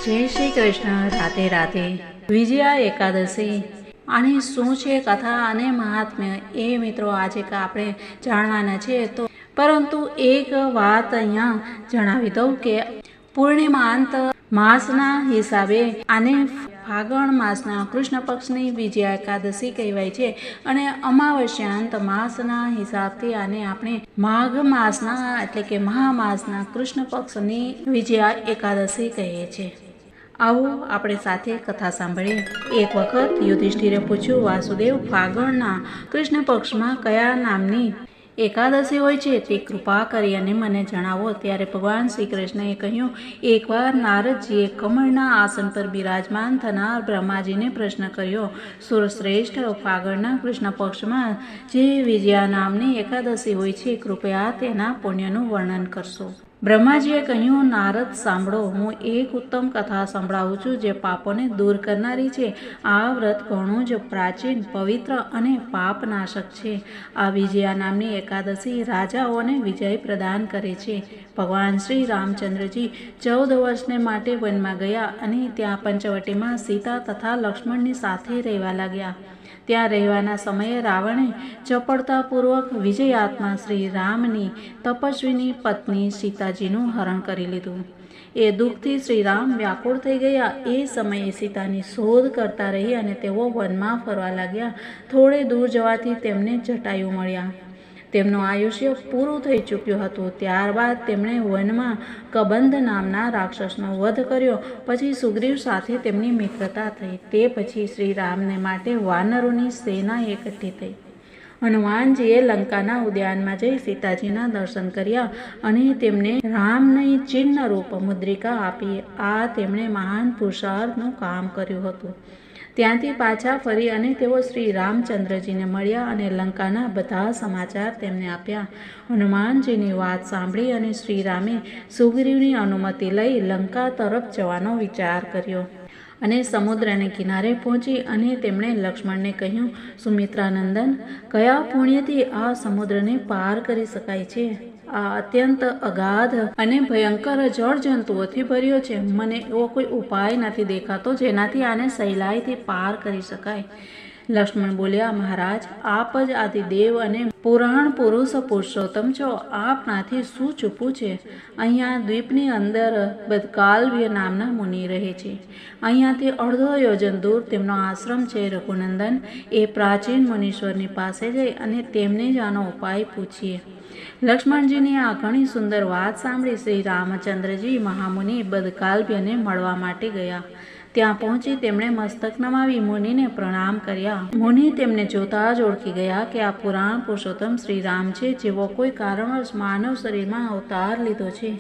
જય શ્રી કૃષ્ણ. રાધે રાધે. વિજયા એકાદશી આની શું છે કથા અને મહાત્મ્ય એ મિત્રો આજે આપણે જાણવાના છે. તો પરંતુ એક વાત અહીંયા જણાવી દઉં કે પૂર્ણિમાંત માસના હિસાબે આને ફાગણ માસના કૃષ્ણ પક્ષની વિજયા એકાદશી કહેવાય છે અને અમાવસ્યાંત માસના હિસાબથી આને આપણે માઘ માસના એટલે કે મહામાસના કૃષ્ણ પક્ષની વિજયા એકાદશી કહીએ છીએ. આવો આપણે સાથે કથા સાંભળીએ. એક વખત યુધિષ્ઠિરે પૂછ્યું, વાસુદેવ, ફાગણના કૃષ્ણ પક્ષમાં કયા નામની એકાદશી હોય છે તે કૃપા કરી અને મને જણાવો. ત્યારે ભગવાન શ્રી કૃષ્ણએ કહ્યું, એકવાર નારદજીએ કમળના આસન પર બિરાજમાન થનાર બ્રહ્માજીને પ્રશ્ન કર્યો, સુરશ્રેષ્ઠ, ફાગણના કૃષ્ણ પક્ષમાં જે વિજયા નામની એકાદશી હોય છે, કૃપયા તેના પુણ્યનું વર્ણન કરશો. બ્રહ્માજીએ કહ્યું, નારદ, સાંભળો, હું એક ઉત્તમ કથા સંભળાવું છું જે પાપોને દૂર કરનારી છે. આ વ્રત ઘણું જ પ્રાચીન, પવિત્ર અને પાપનાશક છે. આ વિજયા નામની એકાદશી રાજાઓને વિજય પ્રદાન કરે છે. ભગવાન શ્રી રામચંદ્રજી 14 વર્ષને માટે વનમાં ગયા અને ત્યાં પંચવટીમાં સીતા તથા લક્ષ્મણની સાથે રહેવા લાગ્યા. ત્યાં રહેવાના સમયે રાવણે ચપળતાપૂર્વક વિજયાત્મા શ્રી રામની તપસ્વીની પત્ની સીતાજીનું હરણ કરી લીધું. એ દુઃખથી શ્રી રામ વ્યાકુળ થઈ ગયા. એ સમયે સીતાની શોધ કરતા રહી અને તેઓ વનમાં ફરવા લાગ્યા. થોડે દૂર જવાથી તેમને જટાયુ મળ્યા. તેમનું આયુષ્ય પૂરું થઈ ચૂક્યું હતું. ત્યારબાદ તેમણે વનમાં કબંધ નામના રાક્ષસનો વધ કર્યો. પછી સુગ્રીવ સાથે તેમની મિત્રતા થઈ. તે પછી શ્રી રામને માટે વાનરોની સેના એકઠી થઈ. હનુમાનજીએ લંકાના ઉદ્યાનમાં જઈ સીતાજીના દર્શન કર્યા અને તેમને રામની ચિહ્ન રૂપ મુદ્રિકા આપી. આ તેમણે મહાન પુરુષાર્થનું કામ કર્યું હતું. ત્યાંથી પાછા ફરી અને તેઓ શ્રી રામચંદ્રજીને મળ્યા અને લંકાના બધા સમાચાર તેમને આપ્યા. હનુમાનજીની વાત સાંભળી અને શ્રી રામે સુગ્રીવની અનુમતિ લઈ લંકા તરફ જવાનો વિચાર કર્યો અને સમુદ્રને કિનારે પહોંચી અને તેમણે લક્ષ્મણને કહ્યું, સુમિત્રાનંદન, કયા પુણ્યથી આ સમુદ્રને પાર કરી શકાય છે? આ અત્યંત અગાધ અને ભયંકર જળજંતુઓથી ભર્યો છે. મને એવો કોઈ ઉપાય નથી દેખાતો જેનાથી આને સહેલાઈથી પાર કરી શકાય. લક્ષ્મણ બોલ્યા, મહારાજ, આપ જ આદિદેવ અને પુરાણ પુરુષ પુરુષોત્તમ છો. આપનાથી શું ચૂપવું છે? અહીંયા દ્વીપની અંદર બદકાલ્વ્ય નામના મુનિ રહે છે. અહીંયાથી અડધો યોજન દૂર તેમનો આશ્રમ છે. રઘુનંદન, એ પ્રાચીન મુનીશ્વરની પાસે જઈ અને તેમને જ આનો ઉપાય પૂછીએ. લક્ષ્મણજીની આ ઘણી સુંદર વાત સાંભળી શ્રી રામચંદ્રજી મહામુનિ બદકાલ્વ્યને મળવા માટે ગયા. ત્યાં પહોંચી તેમણે મસ્તક નમાવી મુનિને પ્રણામ કર્યા. મુનિ તેમને જોતા જ ઓળખી ગયા કે આ પુરાણ પુરુષોત્તમ શ્રી રામ છે, જેઓ કોઈ કારણવશ માનવ શરીરમાં અવતાર લીધો છે.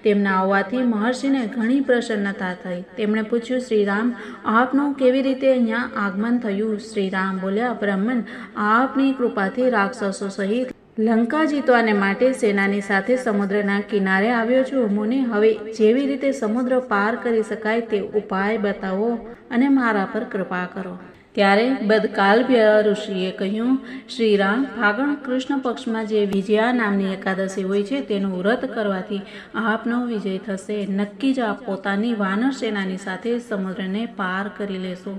તેમના આવવાથી મહર્ષિને ઘણી પ્રસન્નતા થઈ. તેમણે પૂછ્યું, શ્રી રામ, આપનું કેવી રીતે અહીંયા આગમન થયું? શ્રી રામ બોલ્યા, બ્રહ્મન, આપની કૃપાથી રાક્ષસો સહિત લંકા જીતવાને માટે સેનાની સાથે સમુદ્રના કિનારે આવ્યો છું. મુનિ, હવે જેવી રીતે સમુદ્ર પાર કરી શકાય તે ઉપાય બતાવો અને મારા પર કૃપા કરો. ત્યારે બદકાલ્વ્ય ઋષિએ કહ્યું, શ્રી રામ, ફાગણ કૃષ્ણ પક્ષમાં જે વિજયા નામની એકાદશી હોય છે તેનું વ્રત કરવાથી આપનો વિજય થશે. નક્કી જ આપ પોતાની વાનર સેનાની સાથે સમુદ્રને પાર કરી લેશો.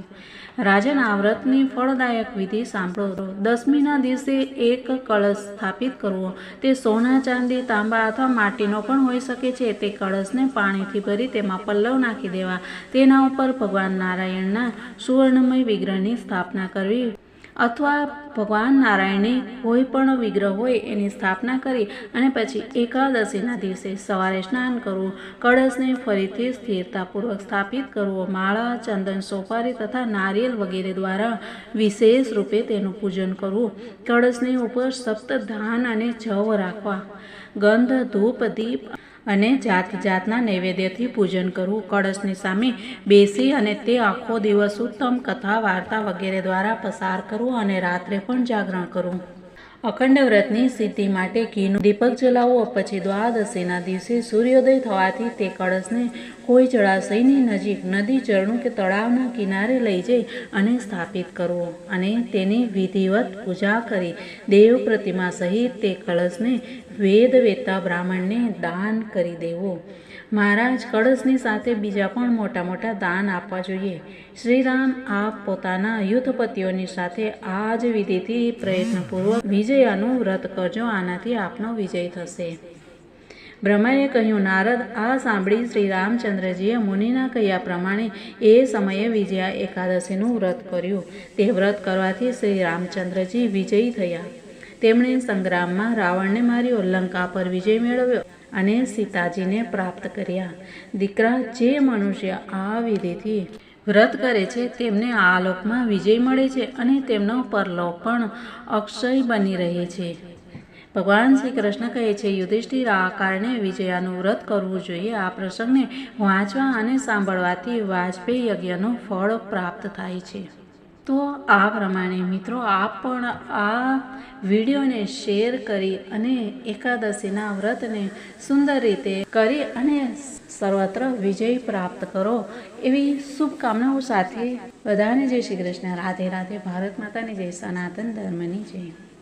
રાજન, આ વ્રતની ફળદાયક વિધિ સાંભળો. 10મીના દિવસે એક કળશ સ્થાપિત કરવો. તે સોના, ચાંદી, તાંબા અથવા માટીનો પણ હોઈ શકે છે. તે કળશને પાણીથી ભરી તેમાં પલ્લવ નાખી દેવા. તેના ઉપર ભગવાન નારાયણના સુવર્ણમય વિગ્રહની સ્થાપના કરવી અથવા ભગવાન નારાયણે કોઈ પણ વિગ્રહ હોય એની સ્થાપના કરી અને પછી એકાદશીના દિવસે સવારે સ્નાન કરવું. કળશને ફરીથી સ્થિરતાપૂર્વક સ્થાપિત કરવો. માળા, ચંદન, સોપારી તથા નારિયેલ વગેરે દ્વારા વિશેષ રૂપે તેનું પૂજન કરવું. કળશની ઉપર સપ્તધાન અને જવ રાખવા. ગંધ, ધૂપ, દીપ અને જાત જાતના નૈવેદ્યથી પૂજન કરવું. કળશની સામે બેસી અને તે આખો દિવસ ઉત્તમ કથા, વાર્તા વગેરે દ્વારા પસાર કરવું અને રાત્રે પણ જાગરણ કરવું. અખંડ વ્રતની સિદ્ધિ માટે ઘીનું દીપક જલાવો. પછી દ્વાદશીના દિવસે સૂર્યોદય થવાથી તે કળશને કોઈ જળાશયની નજીક, નદી, ઝરણું કે તળાવના કિનારે લઈ જઈ અને સ્થાપિત કરવો અને તેની વિધિવત પૂજા કરી દેવ પ્રતિમા સહિત તે કળશને વેદ વેતા બ્રાહ્મણને દાન કરી દેવો. મહારાજ કળશની સાથે બીજા પણ મોટા મોટા દાન આપવા જોઈએ. શ્રીરામ આપ પોતાના યુદ્ધપતિઓની સાથે આ જ વિધિથી પ્રયત્નપૂર્વક વિજયાનું વ્રત કરજો, આનાથી આપનો વિજય થશે. બ્રહ્માએ કહ્યું, નારદ, આ સાંભળી શ્રી રામચંદ્રજીએ મુનિના કહ્યા પ્રમાણે એ સમયે વિજયા એકાદશીનું વ્રત કર્યું. તે વ્રત કરવાથી શ્રી રામચંદ્રજી વિજયી થયા. તેમણે સંગ્રામમાં રાવણને માર્યો, લંકા પર વિજય મેળવ્યો અને સીતાજીને પ્રાપ્ત કર્યા. દીકરા, જે મનુષ્ય આ વિધિથી વ્રત કરે છે તેમને આ લોકમાં વિજય મળે છે અને તેમનો પરલોક પણ અક્ષય બની રહે છે. ભગવાન શ્રી કૃષ્ણ કહે છે, યુધિષ્ઠિર, આ કારણે વિજયાનું વ્રત કરવું જોઈએ. આ પ્રસંગને વાંચવા અને સાંભળવાથી વાજપેયી યજ્ઞનું ફળ પ્રાપ્ત થાય છે. તો આ પ્રમાણે મિત્રો આપ પણ આ વિડીયોને શેર કરી અને એકાદશીના વ્રતને સુંદર રીતે કરી અને સર્વત્ર વિજય પ્રાપ્ત કરો એવી શુભકામનાઓ સાથે બધાને જય શ્રી કૃષ્ણ. રાધે રાધે. ભારત માતાની જય. સનાતન ધર્મની જય.